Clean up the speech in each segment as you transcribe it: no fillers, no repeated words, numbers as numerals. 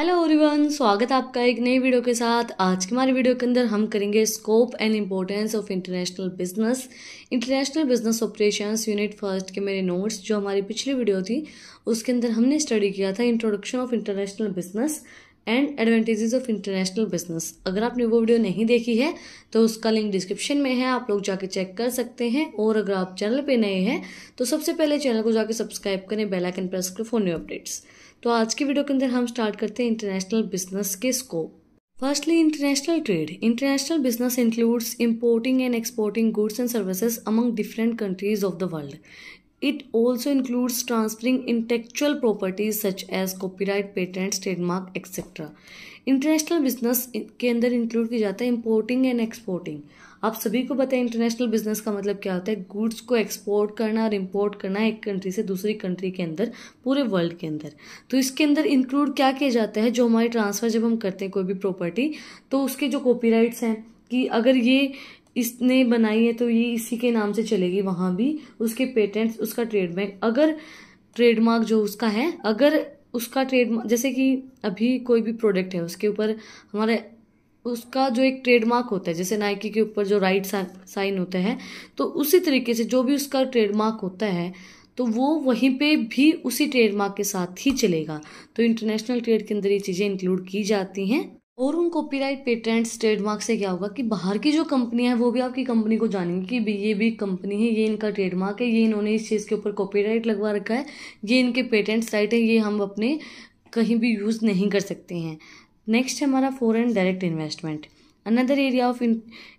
Hello everyone, स्वागत है आपका एक नई वीडियो के साथ। आज की हमारी वीडियो के अंदर हम करेंगे scope and importance of international business operations unit first के मेरे नोट्स जो हमारी पिछली वीडियो थी उसके अंदर हमने स्टडी किया था introduction of international business and advantages of international business. अगर आपने वो वीडियो नहीं देखी है तो उसका लिंक डिस्क्रिप्शन में है, आप लोग जाके चेक कर सकते हैं। और अगर आप चैनल पे नए हैं तो सबसे पहले चैनल को जाके सब्सक्राइब करें, बेल आइकन प्रेस करें फॉर न्यू अपडेट्स। तो आज की वीडियो के अंदर हम स्टार्ट करते हैं इंटरनेशनल बिजनेस के scope. Firstly, international trade. International business includes importing and exporting goods and services among different countries of the world. It also includes transferring intellectual properties such as copyright, patents, trademark, etc. International business के अंदर include किया जाता है importing and exporting. आप सभी को पता है इंटरनेशनल बिजनेस का मतलब क्या होता है, गुड्स को एक्सपोर्ट करना और इंपोर्ट करना एक कंट्री से दूसरी कंट्री के अंदर, पूरे वर्ल्ड के अंदर। तो इसके अंदर इंक्लूड क्या किया जाता है, जो हमारी ट्रांसफर जब हम करते हैं कोई भी प्रॉपर्टी, तो उसके जो कॉपीराइट्स हैं कि अगर ये इसने बनाई है तो ये इसी के नाम से चलेगी, वहां भी उसके पेटेंट्स, उसका ट्रेडमार्क, अगर ट्रेडमार्क जो उसका है, अगर उसका ट्रेडमार्क, जैसे कि अभी कोई भी प्रोडक्ट है उसके ऊपर हमारे उसका जो एक ट्रेडमार्क होता है, जैसे नाइकी के ऊपर जो राइट साइन होता है, तो उसी तरीके से जो भी उसका ट्रेडमार्क होता है तो वो वहीं पे भी उसी ट्रेडमार्क के साथ ही चलेगा। तो इंटरनेशनल ट्रेड के अंदर ये चीजें इंक्लूड की जाती हैं। और उन कॉपीराइट, पेटेंट्स, ट्रेडमार्क से क्या होगा कि बाहर की जो कंपनियां हैं वो भी आपकी कंपनी को जानेंगी कि भी ये भी कंपनी है, ये इनका ट्रेडमार्क है, ये इन्होंने इस चीज़ के ऊपर कॉपीराइट लगवा रखा है, ये इनके पेटेंट्स राइट है, ये हम अपने कहीं भी यूज़ नहीं कर सकते हैं। नेक्स्ट है हमारा foreign direct investment. Another area of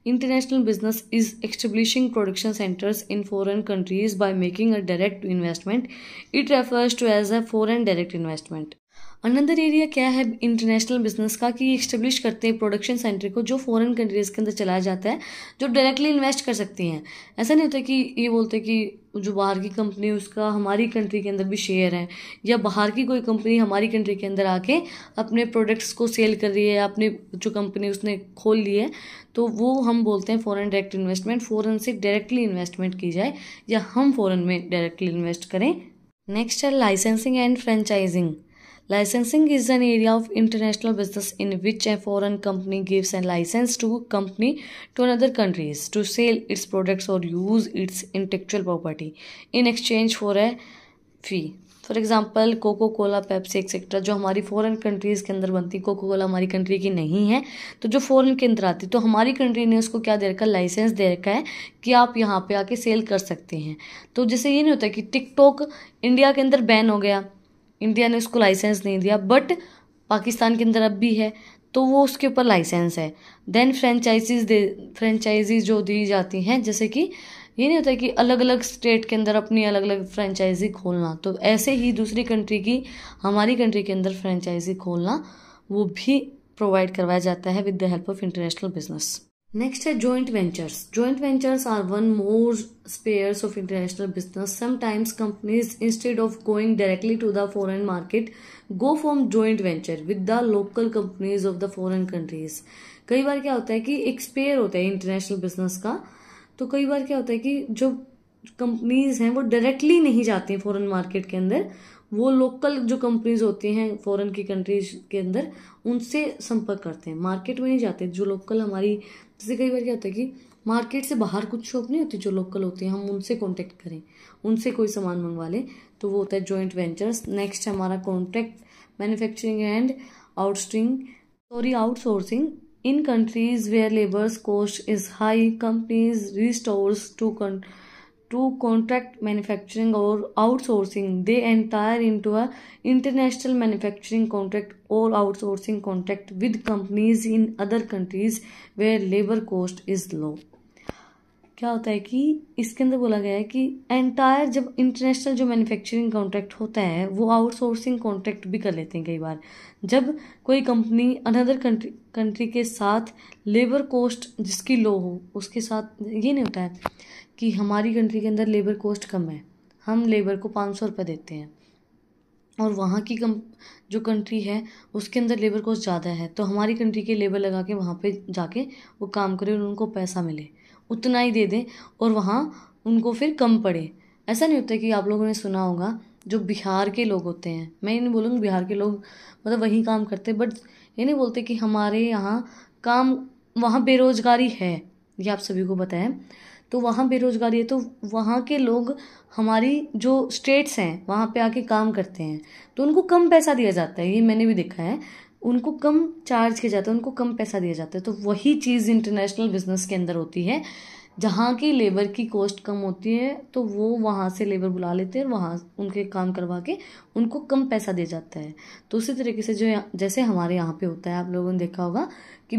international business is establishing production centers in foreign countries by making a direct investment. It refers to as a foreign direct investment. Another area क्या है international business का कि establish करते हैं production centre को जो foreign countries के अंदर चलाया जाता है, जो डायरेक्टली इन्वेस्ट कर सकती हैं। ऐसा नहीं होता कि ये बोलते कि जो बाहर की कंपनी उसका हमारी कंट्री के अंदर भी शेयर है, या बाहर की कोई कंपनी हमारी कंट्री के अंदर आके अपने प्रोडक्ट्स को सेल कर रही है, या अपने जो कंपनी उसने खोल ली है, तो वो हम बोलते हैं फॉरेन डायरेक्ट इन्वेस्टमेंट। फॉरेन से डायरेक्टली इन्वेस्टमेंट की जाए या हम फॉरेन में डायरेक्टली इन्वेस्ट करें। नेक्स्ट है licensing and franchising. Licensing is an area of international business in which a foreign company gives a license to a company to another countries to sell its products or use its intellectual property in exchange for a fee. For example coca cola, Pepsi etcetera जो हमारी foreign countries के अंदर बनती, cocoa Cola हमारी country की नहीं है, तो जो फॉरेन के अंदर आती, तो हमारी कंट्री ने उसको क्या दे रखा है, लाइसेंस दे रखा है कि आप यहाँ पे आके सेल कर सकते हैं। तो जैसे ये नहीं होता कि टिकटॉक इंडिया के अंदर बैन हो गया, इंडिया ने उसको लाइसेंस नहीं दिया, बट पाकिस्तान के अंदर अब भी है तो वो उसके ऊपर लाइसेंस है। देन फ्रेंचाइजीज जो दी जाती हैं, जैसे कि ये नहीं होता कि अलग अलग स्टेट के अंदर अपनी अलग अलग फ्रेंचाइजी खोलना, तो ऐसे ही दूसरी कंट्री की हमारी कंट्री के अंदर फ्रेंचाइजी खोलना वो भी प्रोवाइड करवाया जाता है with the help of international business. Next है joint ventures. Joint ventures are one more spheres of international business. Sometimes companies instead of going directly to the foreign market go form joint venture with the local companies of the foreign countries. कई बार क्या होता है कि एक spare होता है international business का, तो कई बार क्या होता है कि जो कंपनीज हैं वो डायरेक्टली नहीं जाती हैं फॉरेन मार्केट के अंदर, वो लोकल जो कंपनीज होती हैं फॉरेन की कंट्रीज के अंदर उनसे संपर्क करते हैं, मार्केट में नहीं जाते। जो लोकल हमारी, जैसे कई बार क्या होता है कि मार्केट से बाहर कुछ शॉप नहीं होती जो लोकल होती है, हम उनसे कांटेक्ट करें, उनसे कोई सामान मंगवा लें, तो वो होता है जॉइंट वेंचर्स। नेक्स्ट है हमारा contract manufacturing and outsourcing. In countries where labours cost is high, companies resorts to contract manufacturing or outsourcing. They enter into a international manufacturing contract or outsourcing contract with companies in other countries where labor cost is low. क्या होता है कि इसके अंदर बोला गया है कि एंटायर जब इंटरनेशनल जो मैन्युफैक्चरिंग कॉन्ट्रैक्ट होता है वो आउटसोर्सिंग कॉन्ट्रैक्ट भी कर लेते हैं कई बार, जब कोई कंपनी अनदर कंट्री के साथ लेबर कॉस्ट जिसकी लो हो उसके साथ, ये नहीं होता है कि हमारी कंट्री के अंदर लेबर कॉस्ट कम है, हम लेबर को 500 रुपये देते हैं, और वहाँ की जो कंट्री है उसके अंदर लेबर कॉस्ट ज़्यादा है, तो हमारी कंट्री के लेबर लगा के वहाँ पे जाके वो काम करें और उनको पैसा मिले, उतना ही दे दें और वहाँ उनको फिर कम पड़े। ऐसा नहीं होता कि आप लोगों ने सुना होगा जो बिहार के लोग होते हैं, मैं ये नहीं बोलूँगी बिहार के लोग मतलब वही काम करते हैं, बट ये नहीं बोलते कि हमारे यहाँ काम, वहाँ बेरोजगारी है, ये आप सभी को पता है। तो वहाँ बेरोजगारी है, तो वहाँ के लोग हमारी जो स्टेट्स हैं वहाँ पे आके काम करते हैं, तो उनको कम पैसा दिया जाता है, ये मैंने भी देखा है। उनको कम चार्ज किया जाता है, उनको कम पैसा दिया जाता है। तो वही चीज़ इंटरनेशनल बिजनेस के अंदर होती है, जहाँ की लेबर की कॉस्ट कम होती है तो वो वहाँ से लेबर बुला लेते हैं और वहाँ उनके काम करवा के उनको कम पैसा दिया जाता है। तो उसी तरीके से जैसे हमारे यहाँ पे होता है, आप लोगों ने देखा होगा कि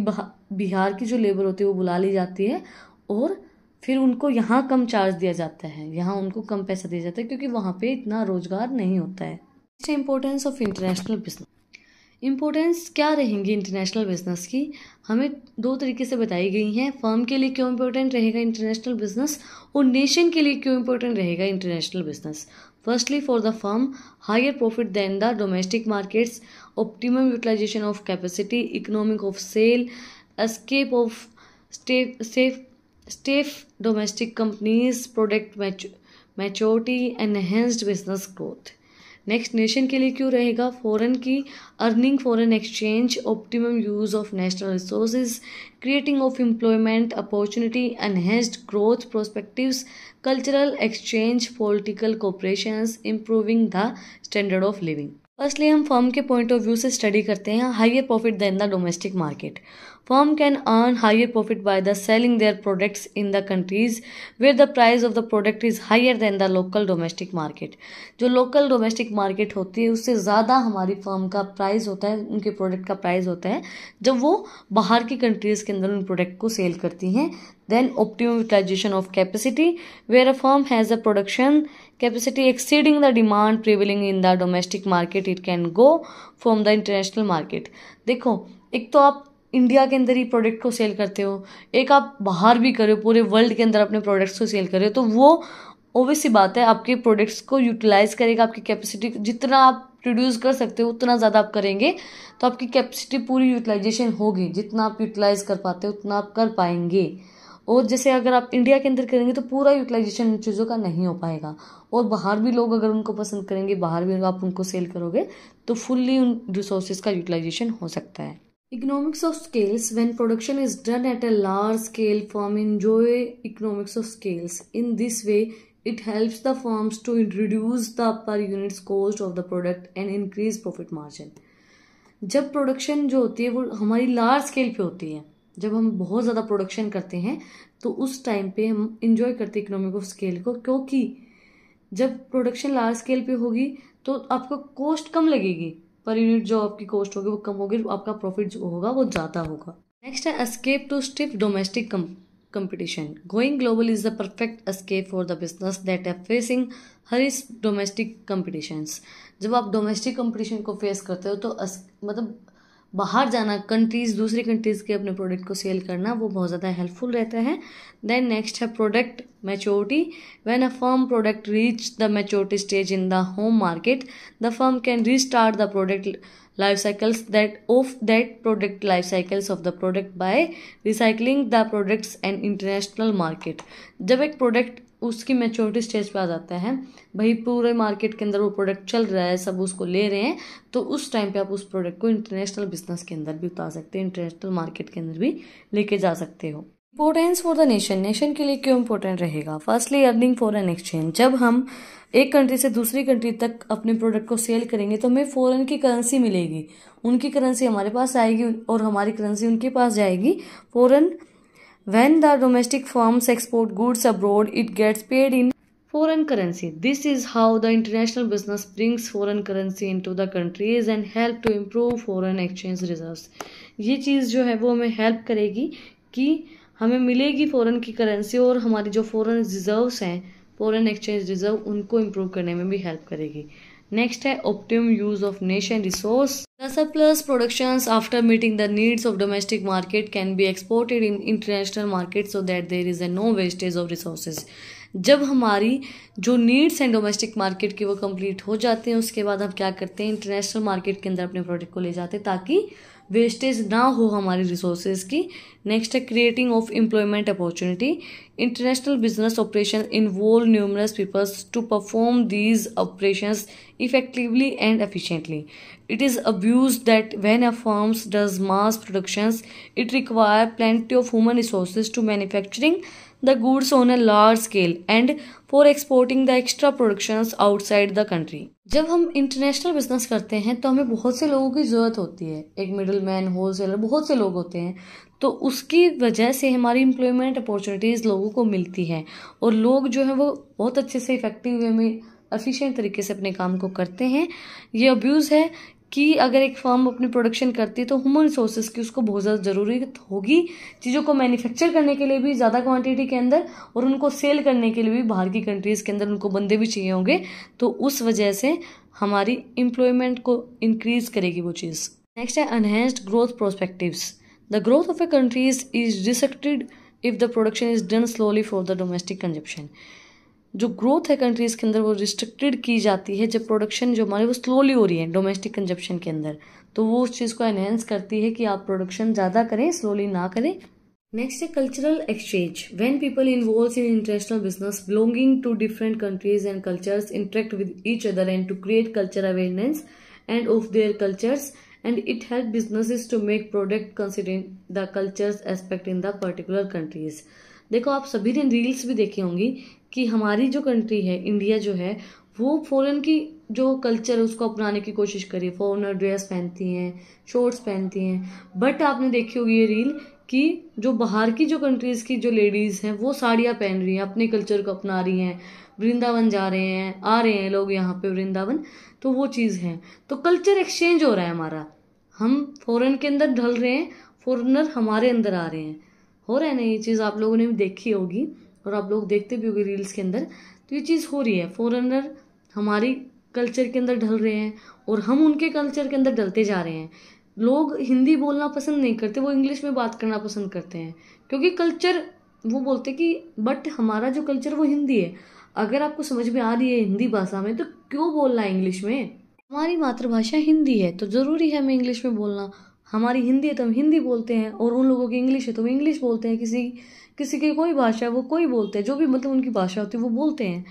बिहार की जो लेबर होती है वो बुला ली जाती है और फिर उनको यहाँ कम चार्ज दिया जाता है, यहाँ उनको कम पैसा दिया जाता है, क्योंकि वहाँ पे इतना रोजगार नहीं होता है। Importance of international business. Importance क्या रहेंगी इंटरनेशनल बिजनेस की, हमें दो तरीके से बताई गई हैं। फर्म के लिए क्यों इम्पोर्टेंट रहेगा इंटरनेशनल बिजनेस और नेशन के लिए क्यों इम्पोर्टेंट रहेगा international business. Firstly, for the firm, higher profit than the domestic markets, optimum utilisation of capacity, economic of sale, escape of stiff domestic companies, product maturity, enhanced business growth. Next, nation के लिए क्यों रहेगा, foreign की earning, foreign exchange, optimum use of national resources, creating of employment opportunity, enhanced growth prospectives, cultural exchange, political cooperations, improving the standard of living. Firstly हम firm के point of view से study करते हैं। Higher profit than the domestic market. Firm can earn higher profit by the selling their products in the countries where the price of the product is higher than the local domestic market. जो local domestic market होती है उससे ज़्यादा हमारी firm का price होता है, उनके प्रोडक्ट का प्राइस होता है जब वो बाहर की कंट्रीज़ के अंदर उन प्रोडक्ट को सेल करती हैं। Then optimum utilization of capacity, where a firm has a production capacity exceeding the demand prevailing in the domestic market, it can go from the international market। देखो, एक तो आप इंडिया के अंदर ही प्रोडक्ट को सेल करते हो, एक आप बाहर भी कर रहे हो, पूरे वर्ल्ड के अंदर अपने प्रोडक्ट्स को सेल कर रहे हो, तो वो ऑब्वियस सी बात है आपके प्रोडक्ट्स को यूटिलाइज करेगा। आपकी कैपेसिटी जितना आप प्रोड्यूस कर सकते हो उतना ज़्यादा आप करेंगे तो आपकी कैपेसिटी पूरी यूटिलाइजेशन होगी, जितना आप यूटिलाइज कर पाते हो उतना आप कर पाएंगे। और जैसे अगर आप इंडिया के अंदर करेंगे तो पूरा यूटिलाइजेशन इन चीज़ों का नहीं हो पाएगा, और बाहर भी लोग अगर उनको पसंद करेंगे, बाहर भी आप उनको सेल करोगे तो फुल्ली उन रिसोर्सेज का यूटिलाइजेशन हो सकता है। Economics of scales, when production is done at a large scale, firm enjoy economics of scales. In this way it helps the firms to reduce the per units cost of the product and increase profit margin. जब production जो होती है वो हमारी large scale पे होती है, जब हम बहुत ज़्यादा प्रोडक्शन करते हैं तो उस टाइम पे हम इंजॉय करते हैं इकोनॉमिक ऑफ स्केल को, क्योंकि जब प्रोडक्शन लार्ज स्केल पे होगी तो आपको कॉस्ट कम लगेगी, पर यूनिट जो आपकी कॉस्ट होगी वो कम होगी, आपका प्रॉफिट जो होगा वो ज़्यादा होगा। नेक्स्ट है escape to stiff domestic competition. Going global is the perfect escape for the business that are facing harish domestic competitions. जब आप डोमेस्टिक कंपटीशन को फेस करते हो तो मतलब बाहर जाना, कंट्रीज, दूसरी कंट्रीज के अपने प्रोडक्ट को सेल करना, वो बहुत ज़्यादा हेल्पफुल रहता है। देन नेक्स्ट है product maturity. When a firm product reach the maturity stage in the home market, the firm can restart the product life cycles product life cycles of the product by recycling the products and international market। जब एक product उसकी maturity stage पे आ जाता है, भाई पूरे market के अंदर वो प्रोडक्ट चल रहा है, सब उसको ले रहे हैं, तो उस टाइम पे आप उस प्रोडक्ट को इंटरनेशनल बिजनेस के अंदर भी उतार सकते हैं, इंटरनेशनल मार्केट के अंदर भी लेके जा सकते हो। Importance for the nation. Nation के लिए क्यों इंपॉर्टेंट रहेगा? Firstly earning foreign exchange. जब हम एक कंट्री से दूसरी कंट्री तक अपने प्रोडक्ट को सेल करेंगे तो हमें फॉरेन की करेंसी मिलेगी, उनकी करेंसी हमारे पास आएगी और हमारी करेंसी उनके पास जाएगी। Foreign when the domestic firms export goods abroad, it gets paid in foreign currency. This is how the international business brings foreign currency into the countries and help to improve foreign exchange reserves। ये चीज़ जो है वो हमें help करेगी कि हमें मिलेगी foreign की करेंसी और हमारी जो फॉरेन रिजर्व्स हैं, फॉरेन एक्सचेंज रिजर्व, उनको इम्प्रूव करने में भी हेल्प करेगी। नेक्स्ट है optimum use of nation resource. The surplus productions after meeting the needs of domestic market can be exported in international market so that there is no wastage of resources. जब हमारी जो needs हैं domestic market की वो complete हो जाते हैं, उसके बाद हम क्या करते हैं, इंटरनेशनल मार्केट के अंदर अपने प्रोडक्ट को ले जाते हैं ताकि वेस्टेज ना हो हमारी रिसोर्सेज की। नेक्स्ट है creating of employment opportunity. International business operation involve numerous peoples to perform these operations effectively and efficiently. It is abused that when a firm does mass productions, it requires plenty of human resources to manufacturing the goods on a large scale and for exporting the extra productions outside the country. जब हम international business करते हैं तो हमें बहुत से लोगों की ज़रूरत होती है, एक मिडिल मैन, होलसेलर, बहुत से लोग होते हैं। तो उसकी वजह से हमारी एम्प्लॉयमेंट अपॉर्चुनिटीज़ लोगों को मिलती हैं और लोग जो है वो बहुत अच्छे से इफेक्टिव वे में एफिशिएंट तरीके से अपने काम को करते हैं। ये अब्यूज़ है कि अगर एक फर्म अपनी प्रोडक्शन करती है तो ह्यूमन रिसोर्सेज की उसको बहुत ज़्यादा ज़रूरत होगी, चीज़ों को मैन्युफैक्चर करने के लिए भी ज़्यादा क्वांटिटी के अंदर और उनको सेल करने के लिए भी बाहर की कंट्रीज़ के अंदर उनको बंदे भी चाहिए होंगे। तो उस वजह से हमारी एम्प्लॉयमेंट को इंक्रीज करेगी वो चीज़। नेक्स्ट है enhanced growth prospectives. The growth of A countries is restricted if the production is done slowly for the domestic consumption. जो ग्रोथ है कंट्रीज़ के अंदर वो रिस्ट्रिक्टेड की जाती है जब प्रोडक्शन जो हमारी वो स्लोली हो रही है डोमेस्टिक कंजप्शन के अंदर, तो वो उस चीज़ को एनहेंस करती है कि आप प्रोडक्शन ज़्यादा करें, स्लोली ना करें। नेक्स्ट है cultural exchange. When people involve in international business belonging to different countries and cultures interact with each other and to create culture awareness and of their cultures and it helps businesses to make product considering the cultures aspect in the particular countries। देखो आप सभी ने reels भी देखी होंगी कि हमारी जो कंट्री है इंडिया जो है वो फॉरेन की जो कल्चर है उसको अपनाने की कोशिश करी। फॉरेनर ड्रेस पहनती हैं, शॉर्ट्स पहनती हैं, बट आपने देखी होगी ये रील कि जो बाहर की जो कंट्रीज़ की जो लेडीज़ हैं वो साड़ियाँ पहन रही हैं, अपने कल्चर को अपना रही हैं, वृंदावन जा रहे हैं, आ रहे हैं लोग यहाँ पे वृंदावन। तो वो चीज़ है, तो कल्चर एक्सचेंज हो रहा है हमारा, हम फॉरेन के अंदर ढल रहे हैं, फॉरेनर हमारे अंदर आ रहे हैं, हो रहा है ना। ये चीज़ आप लोगों ने भी देखी होगी और आप लोग देखते भी होंगे रील्स के अंदर। तो ये चीज़ हो रही है, फॉरेनर हमारी कल्चर के अंदर ढल रहे हैं और हम उनके कल्चर के अंदर ढलते जा रहे हैं। लोग हिंदी बोलना पसंद नहीं करते, वो इंग्लिश में बात करना पसंद करते हैं क्योंकि कल्चर वो बोलते कि बट हमारा जो कल्चर वो हिंदी है। अगर आपको समझ में आ रही है हिंदी भाषा में तो क्यों बोलना है इंग्लिश में? हमारी मातृभाषा हिंदी है तो ज़रूरी है हमें इंग्लिश में बोलना। हमारी हिंदी है तो हम हिंदी बोलते हैं और उन लोगों की इंग्लिश है तो वो इंग्लिश बोलते हैं। किसी की कोई भाषा है वो कोई बोलते हैं, जो भी मतलब उनकी भाषा होती है वो बोलते हैं।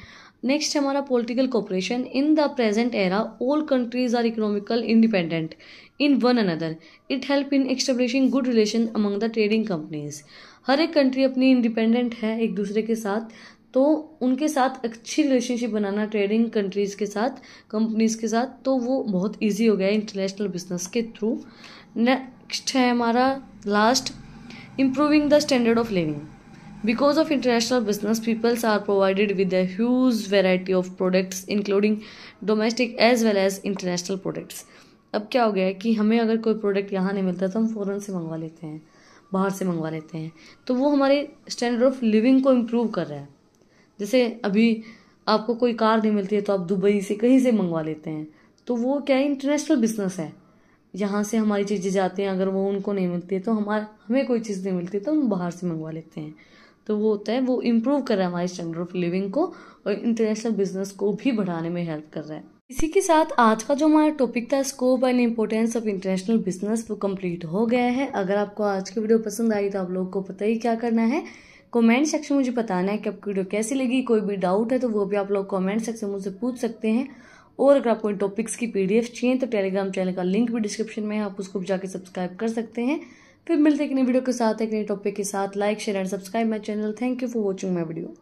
नेक्स्ट है हमारा political cooperation. In the present era all countries are economical independent in one another. It help in establishing good relation among the trading companies. हर एक कंट्री अपनी इंडिपेंडेंट है एक दूसरे के साथ, तो उनके साथ अच्छी रिलेशनशिप बनाना ट्रेडिंग कंट्रीज़ के साथ, कंपनीज़ के साथ, तो वो बहुत इजी हो गया है इंटरनेशनल बिजनेस के थ्रू। नेक्स्ट है हमारा last, improving the standard of living. Because of international business peoples are provided with a huge variety of products including domestic as well as international products. अब क्या हो गया है कि हमें अगर कोई प्रोडक्ट यहाँ नहीं मिलता तो हम फ़ॉरेन से मंगवा लेते हैं, बाहर से मंगवा लेते हैं, तो वो हमारे स्टैंडर्ड ऑफ लिविंग को इम्प्रूव कर रहा है। जैसे अभी आपको कोई कार नहीं मिलती है तो आप दुबई से कहीं से मंगवा लेते हैं, तो वो क्या है, इंटरनेशनल बिजनेस है। यहाँ से हमारी चीज़ें जाती हैं, अगर वो उनको नहीं मिलती है तो हमें कोई चीज़ नहीं मिलती तो हम बाहर से मंगवा लेते हैं। तो वो होता है, वो इम्प्रूव कर रहा है हमारे स्टैंडर्ड ऑफ लिविंग को और इंटरनेशनल बिजनेस को भी बढ़ाने में हेल्प कर रहा है। इसी के साथ आज का जो हमारा टॉपिक था scope and importance of international business वो कंप्लीट हो गया है। अगर आपको आज की वीडियो पसंद आई तो आप लोगों को पता ही क्या करना है, कमेंट सेक्शन में मुझे बताना है कि आपकी वीडियो कैसी लगी। कोई भी डाउट है तो वो भी आप लोग कमेंट सेक्शन में मुझसे पूछ सकते हैं। और अगर आपको इन टॉपिक्स की PDF चाहिए तो टेलीग्राम चैनल का लिंक भी डिस्क्रिप्शन में है, आप उसको भी जाके सब्सक्राइब कर सकते हैं। फिर मिलते हैं एक नई वीडियो के साथ, एक नई टॉपिक के साथ। Like, share and subscribe my channel. Thank you for watching my video.